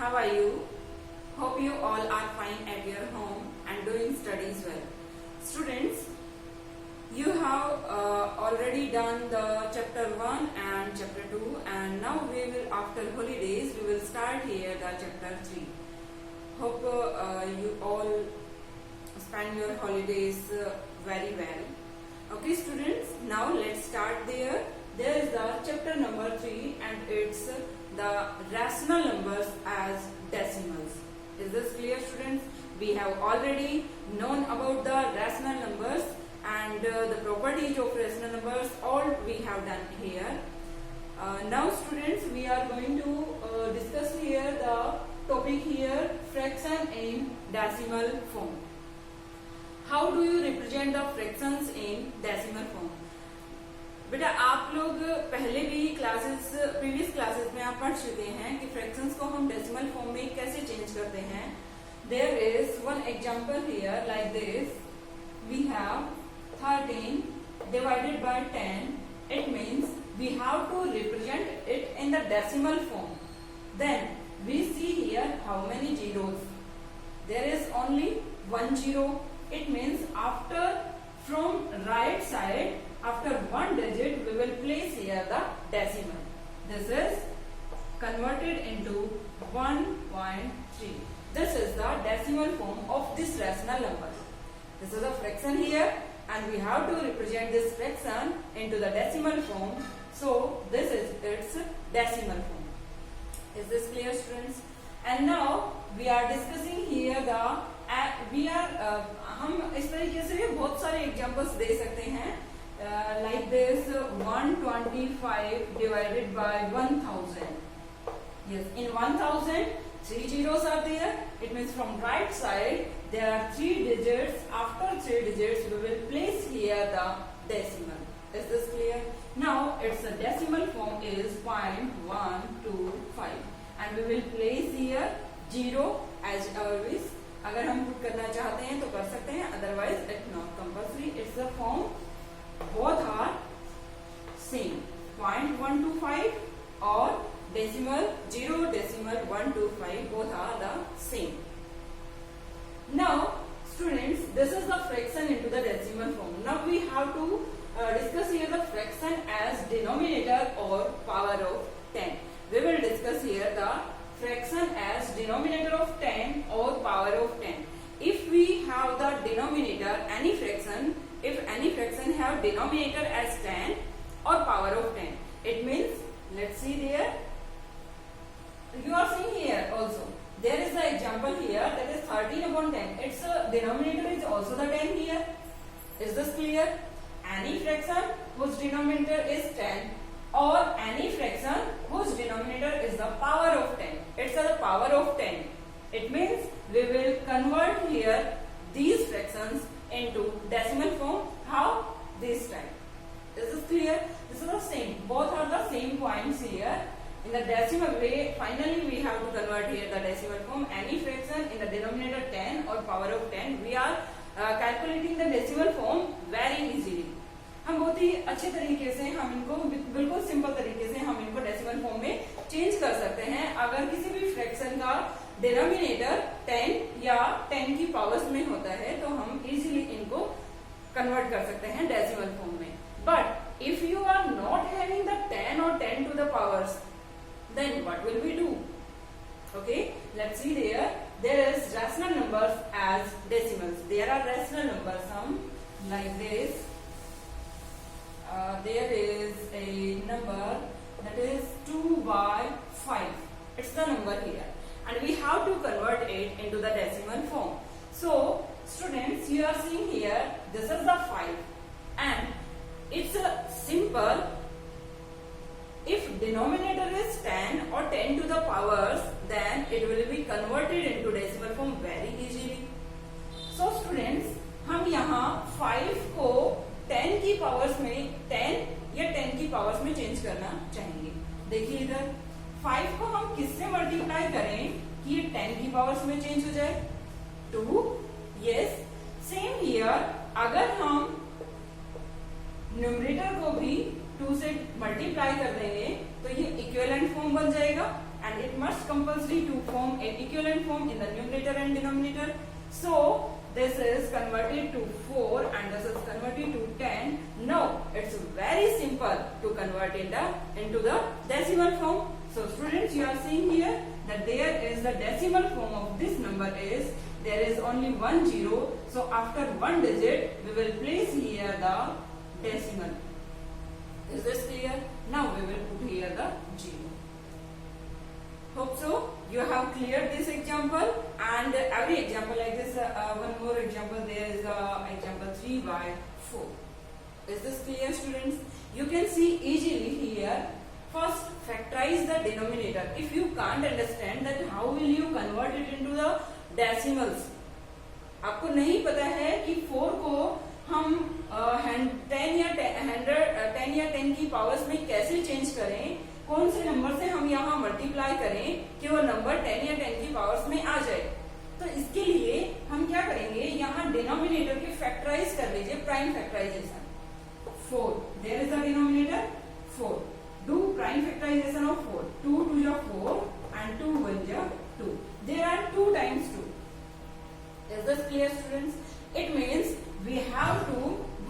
how are you? Hope you all are fine at your home and doing studies well. Students, you have already done the chapter 1 and chapter 2, and now we will, after holidays, we will start here the chapter 3. Hope you all spend your holidays very well. Okay students, now let's start there. There is the chapter number 3 and it's the rational numbers as decimals. Is this clear students? We have already known about the rational numbers and the properties of rational numbers, all we have done here. Now students, we are going to discuss here the topic here, fraction in decimal form. How do you represent the fractions in decimal form? बेटा आप लोग पहले भी previous classes में आप पढ़ चुके हैं कि फ्रैक्शंस को हम डेसिमल फॉर्म में कैसे चेंज करते हैं. There is one example here like this. We have 13 divided by 10. It means we have to represent it in the decimal form. Then we see here how many zeros. There is only 1 zero. It means after from right side, after one digit, we will place here the decimal. This is converted into 1.3. This is the decimal form of this rational number. This is a fraction here, and we have to represent this fraction into the decimal form. So this is its decimal form. Is this clear, students? And now we are discussing here the हम इस तरीके से भी बहुत सारे examples दे सकते हैं. Like this 125 divided by 1000. Yes, in 1000 3 zeros are there. It means from right side there are 3 digits. After 3 digits we will place here the decimal. Is this clear? Now its decimal form is 0.125 and we will place here 0 as always. अगर हम put करना चाहते हैं तो कर सकते हैं, otherwise it not compulsory. It's the form both are same. 0.125 और decimal 0.125 both are the same. Now students, this is the fraction into the decimal form. Now we have to discuss here the fraction as denominator or power of 10. We will discuss here the fraction as denominator of 10 or power of 10. If we have the denominator, if any fraction have denominator as 10 or power of 10, it means, let's see there, you are seeing here also, there is the example here, that is 13 upon 10. Its denominator is also the 10 here. Is this clear? Any fraction whose denominator is 10 or any fraction whose denominator is the power of 10. It's the power of 10. It means we will convert here these fractions into decimal form. How? This time. Is this clear? This is the same. Both are the same points here. In the decimal way, finally we have to convert here the decimal form. Any fraction in the denominator 10 or power of 10, we are calculating the decimal form very easily. हम बहुत ही अच्छे तरीके से हम इनको बिल्कुल simple तरीके से हम इनको डेसिमल फॉर्म में चेंज कर सकते हैं. अगर किसी भी फ्रैक्शन का डिनोमिनेटर 10 या 10 की पावर्स में होता है तो हम इजीली इनको कन्वर्ट कर सकते हैं डेसिमल फॉर्म में. But if you are not having the 10 और 10 to the powers, then what will we do? Okay, let's see there is rational numbers as decimals. There are rational numbers हम like this. There is a number that is 2 by 5. It's the number here, and we have to convert it into the decimal form. So students, you are seeing here, this is the 5 and it's a simple. If denominator is 10 or 10 to the powers, then it will be converted into decimal form very easily. So students, हम यहाँ 5 को 10 की powers में 10 या 10 की powers में change करना चाहेंगे. देखिए इधर 5 को हम किससे मल्टीप्लाई करें कि ये 10 की पावर्स में चेंज हो जाए? 2. Yes, same here. अगर हम न्यूमरेटर को भी 2 से मल्टीप्लाई कर देंगे तो ये इक्विवेलेंट फॉर्म बन जाएगा and it must compulsory to form an equivalent form in the numerator and denominator. So this is converted to 4 and this is converted to 10. Now it's very simple to convert into the decimal form. So students, you are seeing here that there is the decimal form of this number is there is only 1 0. So after one digit we will place here the decimal. Is this clear? Now we will put here the 0. Hope so you have cleared this example, and every example like this, one more example, there is example 3 by 4. Is this clear, students? You can see easily here. First factorize the denominator. If you can't understand that how will you convert it into the decimals, आपको नहीं पता है कि 4 को हम 10 या 10 की powers में कैसे चेंज करें, कौन से नंबर से हम यहाँ मल्टीप्लाई करें कि वो नंबर 10 या 10 की पावर्स में आ जाए, तो इसके लिए हम क्या करेंगे, यहाँ डिनोमिनेटर के फैक्टराइज कर लीजिए, prime factorisation. 4, there is the denominator 4. Do prime factorisation of 4. 2 2 जा 4 and 2 1 जा 2. There are 2 times 2. Is this clear, students? It means we have to,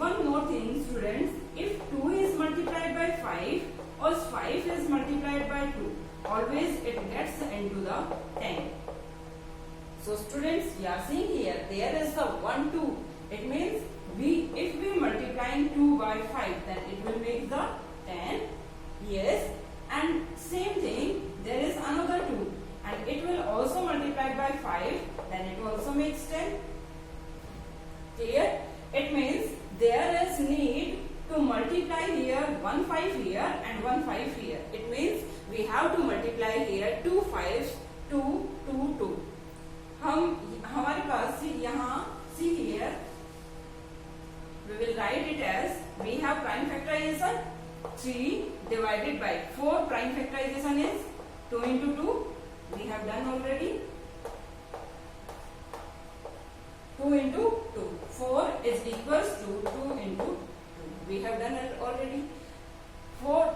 one more thing, students, if 2 is multiplied by 5 or 5 is multiplied by 2, always it gets into the 10. So students, you are seeing here, there is the 1 2. It means if we multiplying 2 by 5, then it will make the 10. Yes, and same thing, there is another 2 and it will also multiply by 5, then it also makes 10. Clear? It means there is need to multiply here 1 5 here and 1 5 here. It means we have to multiply here 2 5s 2 2 2. हमारे पास यहाँ see here, we will write it as we have prime factorization 3 divided by 4. Prime factorization is 2 into 2. We have done already. 2 into 2. 4 is equals to 2 into 2. We have done it already. 4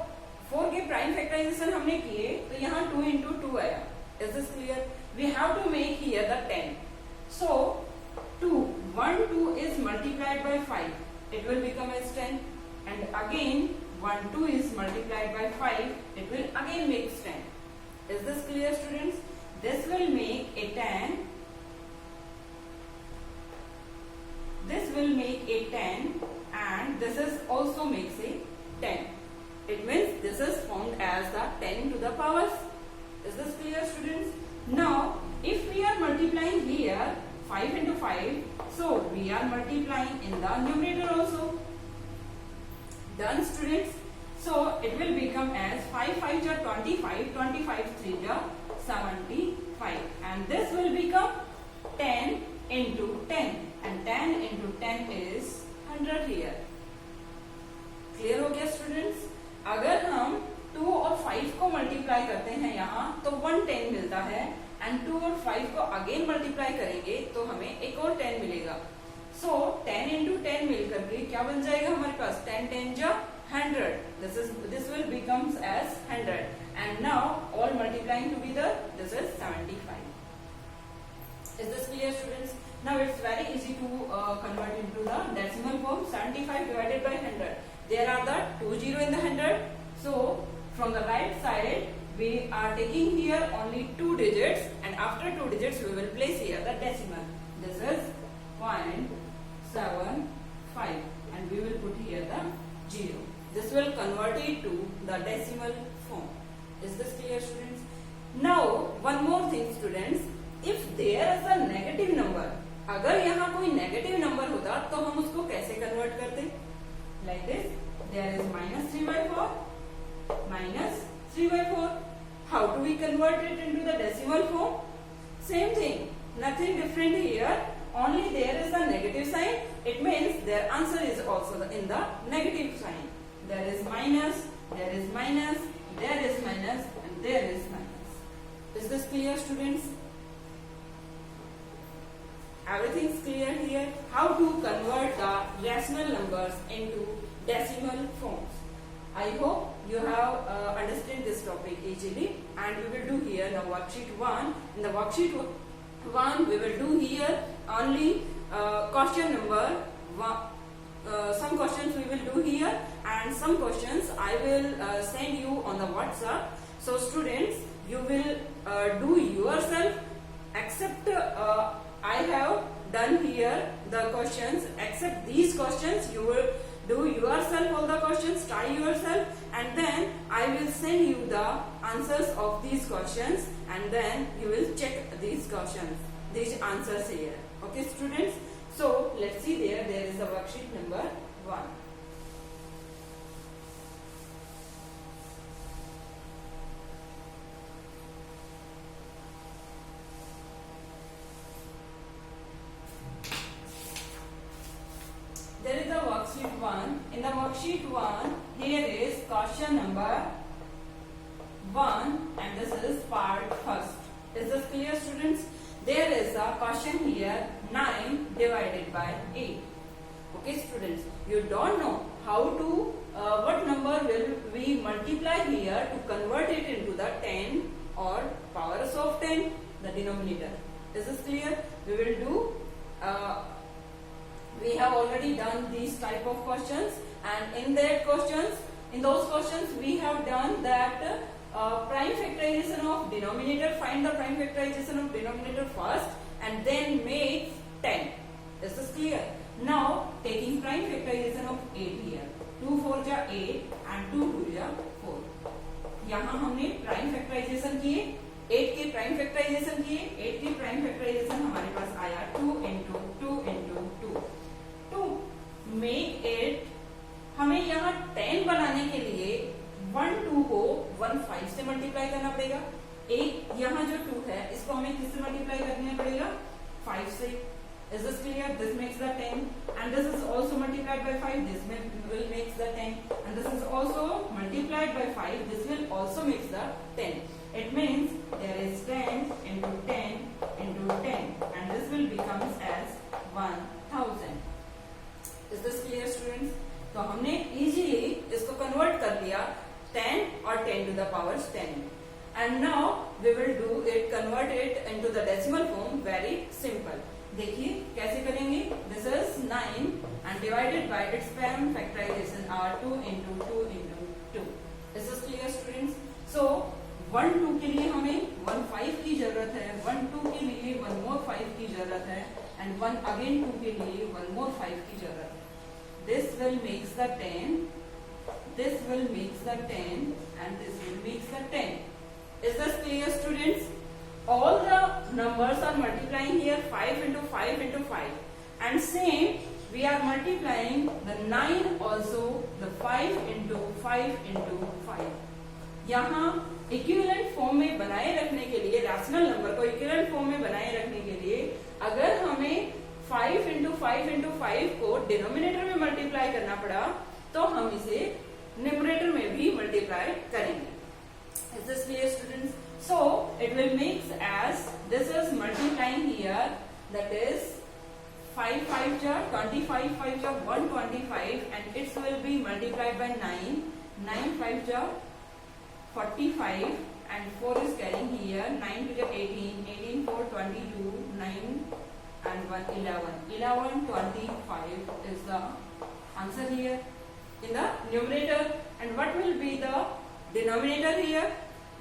के prime factorisation हमने किए तो यहाँ 2 into 2 आया. Is this clear? We have to make here the 10. So 1 2 is multiplied by 5. It will become as 10. And again 1 2 is multiplied by 5. It will again make 10. Is this clear, students? This will make a 10. This will make a 10 and this is also makes a 10. It means this is formed as the 10 to the powers. Is this clear, students? Now, if we are multiplying here 5 into 5, so we are multiplying in the numerator also. Done, students? So it will become as 5 5 ja 25, 25 3 ja 75, and this will become 10 into 10, and 10 into 10 is 100 here. Clear हो गया, students? अगर हम 2 और 5 को multiply करते हैं यहाँ तो 110 मिलता है, एंड 2 और 5 को अगेन मल्टीप्लाई करेंगे तो हमें एक और 10 मिलेगा. सो 10 into 10 मिलकर के क्या बन जाएगा हमारे पास, 10 10 जा 100. This will becomes as 100, and now all multiplying together this is 75. Is this clear, students? Now it's very easy to convert into the decimal form. 75 divided by 100. There are the 2 0 in the 100. So from the right side we are taking here only 2 digits, and after 2 digits we will place here the decimal. This is 0.75, and we will put here the 0. This will convert it to the decimal form. Is this clear, students? Now one more thing, students. If there is a negative number, अगर यहाँ कोई negative number होता तो हम उसको कैसे convert करते? Like this. There is minus 3 by 4. Minus 3 by 4. How do we convert it into the decimal form? Same thing. Nothing different here. Only there is a negative sign. It means their answer is also in the negative sign. There is minus, there is minus, there is minus, and there is minus. Is this clear, students? Everything is clear here. How to convert the rational numbers into decimal forms. I hope you have understand this topic easily, and we will do here the worksheet 1. In the worksheet 1 we will do here only question number 1. Some questions we will do here, and some questions I will send you on the WhatsApp. So students, you will do yourself, except I have done here the questions. Except these questions, you will do yourself all the questions, try yourself, and then I will send you the answers of these questions, and then you will check these questions, these answers here. Okay students, so let's see, there is a worksheet number 1. There is a worksheet 1. In the worksheet 1, here is question number 1, and this is part first. Is this clear students? There is a question here, 9 divided by 8. Okay students, you don't know how to, what number will we multiply here to convert it into the 10 or powers of 10, the denominator. Is this clear? We will do, we have already done these type of questions, and in those questions we have done that prime factorization of denominator. Find the prime factorization of denominator first and then make 10. Is this clear? Now taking prime factorization of 8 here, 2 4 जा 8 and 2 2 जा 4. यहाँ हमने prime factorisation किए, 8 के prime factorisation किए. 8 के prime factorisation हमारे पास आया 2 into 2 into 2. To make it, हमें यहाँ 10 बनाने के लिए 1 2 को 1 5 से मल्टीप्लाई करना पड़ेगा. एक यहाँ जो 2 है इसको हमें किससे मल्टीप्लाई करना पड़ेगा? 5 से. Is this clear? This makes the 10, and this is also multiplied by 5. This will makes the 10, and this is also multiplied by 5. This will also makes the 10. It means there is 10 into 10 into 10, and this will becomes as 1000. Is this clear students? तो हमने easily इसको convert कर लिया 10 और 10 to the powers 10, and now we will do it, convert it into the decimal form. Very simple. देखिए कैसे करेंगे. This is 9 and divided by its prime factorization are 2 into 2 into 2. Is this clear students? So 1 2 के लिए हमें 1 5 की जरूरत है, 1 2 के लिए 1 more 5 की जरूरत है, and 1 again 2 के लिए 1 more 5 की जरूरत है. This will makes the 10, this will makes the 10, and this will makes the 10. Is this clear students? All the numbers are multiplying here 5 into 5 into 5, and same we are multiplying the 9 also, the 5 into 5 into 5. यहाँ equivalent form में बनाए रखने के लिए, rational number को equivalent form में बनाए रखने के लिए, अगर हमें 5 into 5 into 5 को डिनोमिनेटर में मल्टीप्लाई करना पड़ा, तो हम इसे न्यूमरेटर में भी मल्टीप्लाई करेंगे. Is this clear students? So it will make as, this is multiplying here, that is 5 5 ja 25, 5 ja 125, and it will be multiplied by 9, 9 5 ja 45, and 4 is carrying here, 9 to the 18, 18 4 22, 9 and 1 11, 11 25 is the answer here in the numerator. And what will be the denominator here?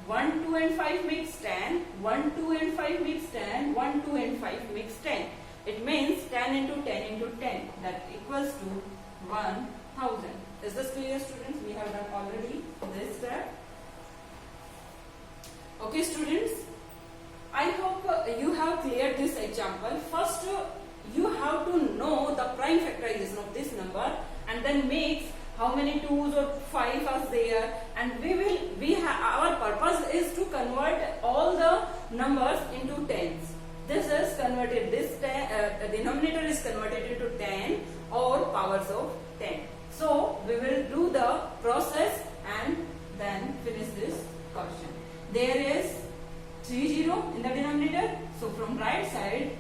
1 2 and 5 makes 10, 1 2 and 5 makes 10, 1 2 and 5 makes 10. It means 10 into 10 into 10, that equals to 1000. Is this clear students? We have done already this step. Okay students, I hope you have cleared this example. First you have to know the prime factorization of this number, and then makes how many 2's or 5 are there, and our purpose is to convert all the numbers into 10s. This is converted, this denominator is converted into 10 or powers of 10. So we will do the process and then finish this question. There is 30 in the denominator, so from right side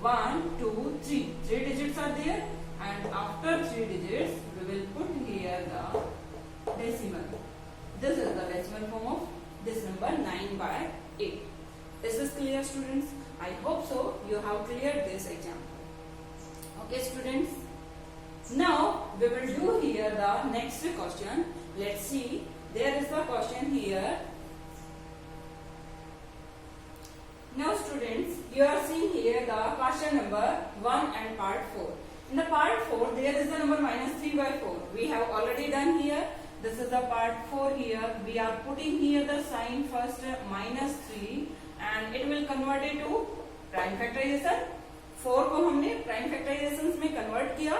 1 2 3, 3 digits are there, and after 3 digits we will put here the decimal. the decimal form of this number 9 by 8. Is this clear, students? I hope so. You have cleared this example. Okay, students. Now we will do here the next question. Let's see. There is the question here. Now students, you are seeing here the question number 1 and part 4. In the part 4, there is the number minus 3 by 4. We have already done here. This is the part 4 here. We are putting here the sign first minus 3 and it will convert it to prime factorization. 4 को हमने prime factorizations में convert किया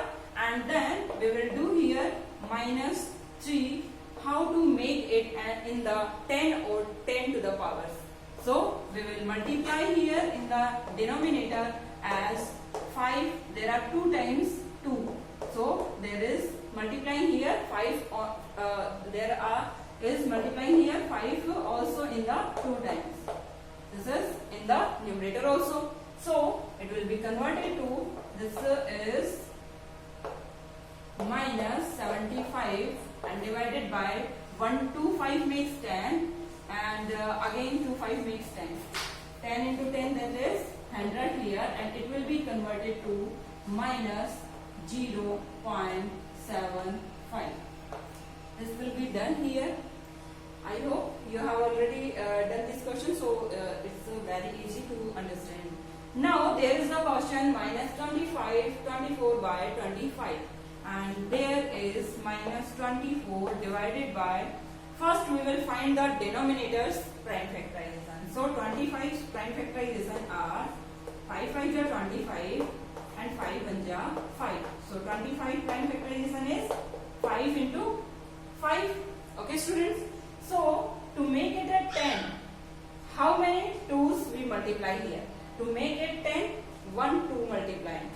and then we will do here minus 3. How to make it in the 10 or 10 to the powers. So we will multiply here in the denominator as 5. There are 2 times 2. So there is multiplying here 5. Is multiplying here 5 also in the 2 times. This is in the numerator also. So it will be converted to this is minus 75 and divided by 1 to 5 makes 10 and again 2 5 makes 10. 10 into 10 that is 100 here and it will be converted to minus 0.75. This will be done here. I hope you have already done this question, so it's very easy to understand. Now there is the question minus 25, 24 by 25 and there is minus 24 divided by, first we will find the denominators prime factorization. So 25's prime factorization are 5 5 are 25 and 5 1 are 5. So 25 prime factorization is 5 into 5. Okay students, so to make it a 10, how many 2's we multiply here? To make it 10, 1 2 multiplying.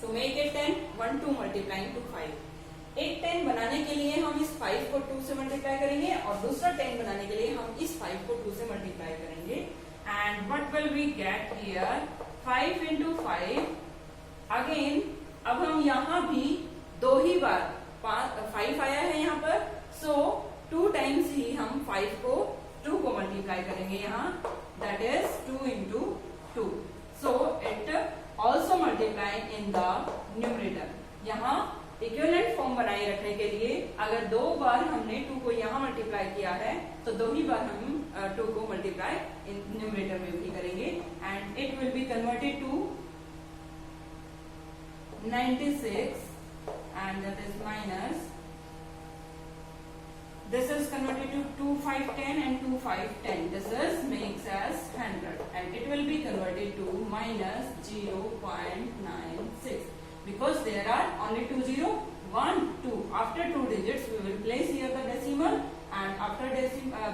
To make it 10, 1 2 multiplying to 5. एक 10 बनाने के लिए हम इस 5 को 2 से multiply करेंगे और दूसरा 10 बनाने के लिए हम इस 5 को 2 से मल्टीप्लाई करेंगे. And what will we get here? 5 into 5. Again, अब हम यहाँ भी 2 ही बार 5 आया है यहाँ पर, so 2 times ही हम 5 को 2 को मल्टीप्लाई करेंगे यहाँ. That is 2 into 2. So it also multiplying in the numerator. यहाँ इक्विवेलेंट फॉर्म बनाए रखने के लिए अगर 2 बार हमने 2 को यहाँ मल्टीप्लाई किया है तो 2 ही बार हम 2 को मल्टीप्लाई इन न्यूमरेटर में भी करेंगे and it will be converted to 96 and that is minus, this is converted to 2 5 10 and 2 5 10. This is makes as 100 and it will be converted to minus 0.96 because there are only 2 0 1 2. After 2 digits we will place here the decimal and after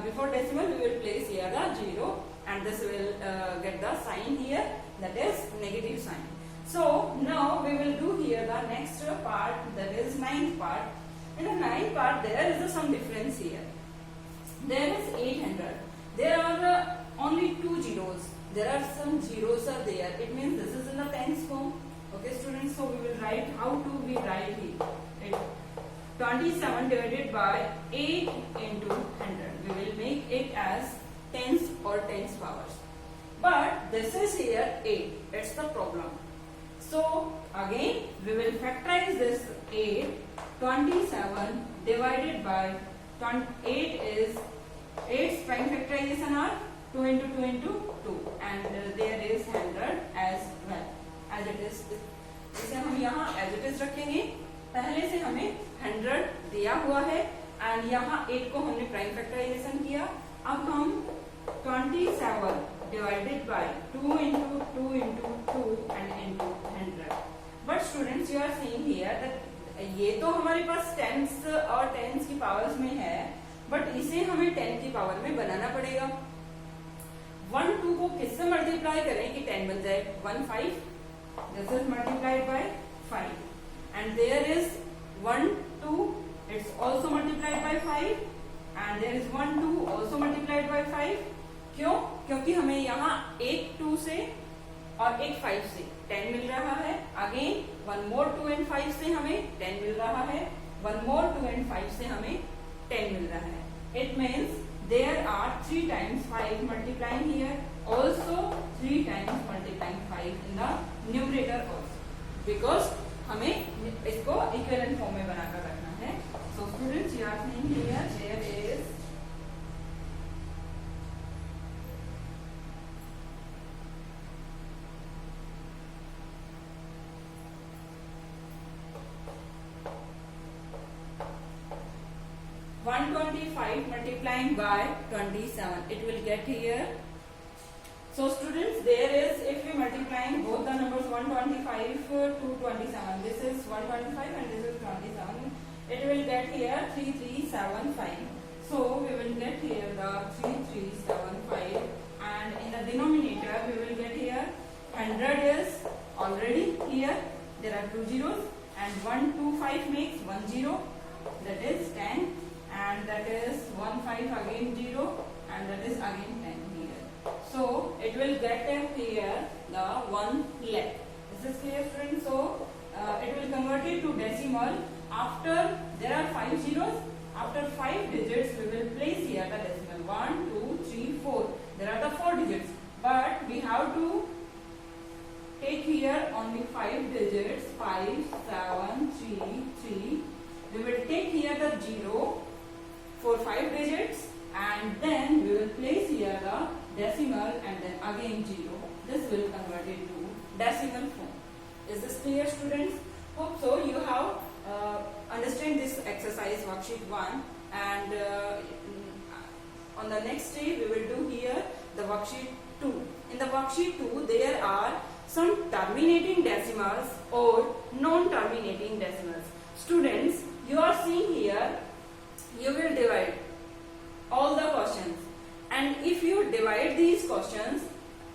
before decimal we will place here the 0 and this will get the sign here, that is negative sign. So now we will do here the next part, that is 9th part. In the 9th part, there is some difference here. There is 800. There are only 2 zeros. There are some zeros are there. It means this is in the tens form. Okay, students. So we will write. How do we write it? 27 divided by 8 into 100. We will make it as tens or tens powers. But this is here 8. It's the problem. So again we will factorize this 8. 27 divided by 8 is 8's prime factorization are 2 into 2 into 2 and there is 100 as well as it is. इसे हम यहाँ as it is रखेंगे. पहले से हमें 100 दिया हुआ है and यहाँ 8 को हमने prime factorization किया. अब हम 27 divided by 2 into 2 into 2 and into 100. But students, you are seeing here that ये तो हमारे पास टेंस और टेंस की पावर्स में है, बट इसे हमें 10 की पावर में बनाना पड़ेगा. 1 2 को किससे मल्टीप्लाई करें कि 10 बन जाए? 1 5. This is multiplied by 5 and there is 1 2. It's also multiplied by 5 and there is 1 2 also multiplied by 5. क्यों? क्योंकि हमें यहाँ एक 2 से और एक 5 से 10 मिल रहा है. अगेन 1 more 2 and 5 से हमें 10 मिल रहा है. 1 more 2 and 5 से हमें 10 मिल रहा है. It means there are 3 times 5 multiplying here, also 3 times multiplying 5 in the numerator also, because हमें इसको इक्विवेलेंट फॉर्म में बनाकर रखना है. So students, you are seeing here there is 125 multiplying by 27. It will get here. So students, there is, if we multiplying both the numbers 125 to 27, this is 125 and this is 27, it will get here 3375. So we will get here the 3375, and in the denominator we will get here 100 is already here. There are 2 zeros, and 125 makes 1 zero, that is 10, and that is 15 again 0, and that is again 10 here. So it will get here the 1 left. This is clear, friends? So it will convert it to decimal. After there are 5 zeros, after 5 digits we will place here the decimal 1, 2, 3, 4. There are the 4 digits, but we have to take here only 5 digits, 5, 7, 3, 3. We will take here the 0 for 5 digits, and then we will place here the decimal and then again 0. This will convert it to decimal form. Is this clear, students? Hope so. You have understand this exercise worksheet 1, and on the next day we will do here the worksheet 2. In the worksheet 2 there are some terminating decimals or non-terminating decimals. Students, you are seeing here, you will divide all the questions, and if you divide these questions,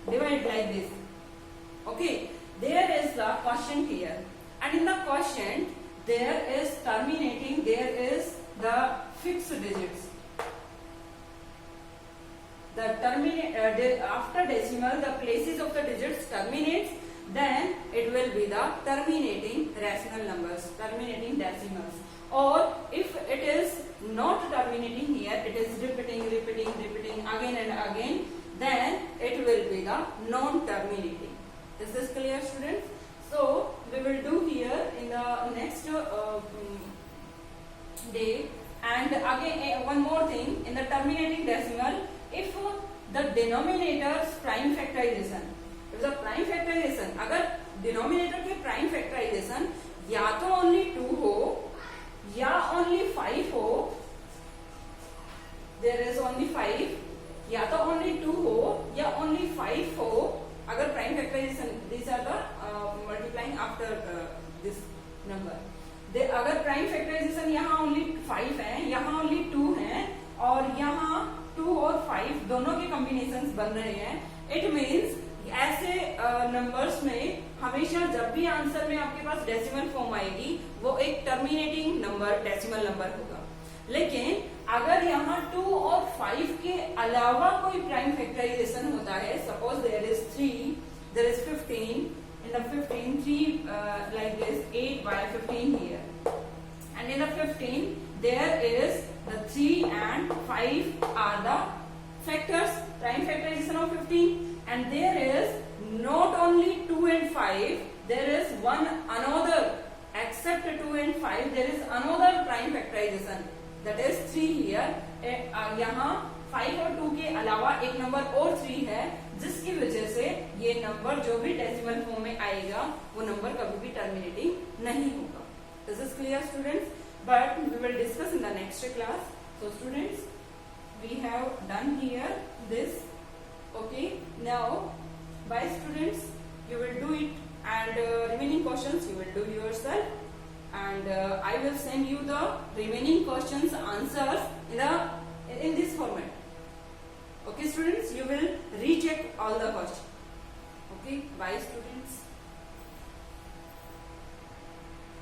divide like this. Okay, there is the quotient here, and in the quotient there is terminating, there is the fixed digits. The after decimal the places of the digits terminates, then it will be the terminating rational numbers, terminating decimals. Or if it is not terminating here, it is repeating again and again, then it will be the non-terminating. Is this clear, students? So we will do here in the next day. And again one more thing, in the terminating decimal, if the denominator's prime factorization, if the prime factorization, अगर denominator के prime factorization या तो only 2 हो या only 5 हो, there is only 5, या तो only 2 हो या only 5 हो, अगर prime factorization, these are the multiplying after this number. अगर प्राइम फैक्टराइजेशन यहाँ ओनली 5 है, यहाँ ओनली 2 है, और यहाँ 2 और 5 दोनों के कॉम्बिनेशंस बन रहे हैं, इट मीन्स ऐसे नंबर्स में हमेशा जब भी आंसर में आपके पास डेसिमल फॉर्म आएगी वो एक टर्मिनेटिंग नंबर डेसिमल नंबर होगा. लेकिन अगर यहाँ 2 और 5 के अलावा कोई प्राइम फैक्टराइजेशन होता है, suppose there is 3, there is 15, in the 15 3 like this 8 by 15 here, and in the 15 there is the 3 and 5 are the factors, prime factorization of 15, and there is not only 2 and 5, there is one another, except 2 and 5 there is another prime factorization, that is 3 here. यहाँ 5 और 2 के अलावा एक number और 3 है, जिसकी वजह से ये नंबर जो भी डेसिमल फॉर्म में आएगा वो नंबर कभी भी टर्मिनेटिंग नहीं होगा. This is clear, students, but we will discuss in the next class. So students, we have done here this. Okay, now bye students, you will do it, and remaining questions you will do yourself, and I will send you the remaining questions answers in the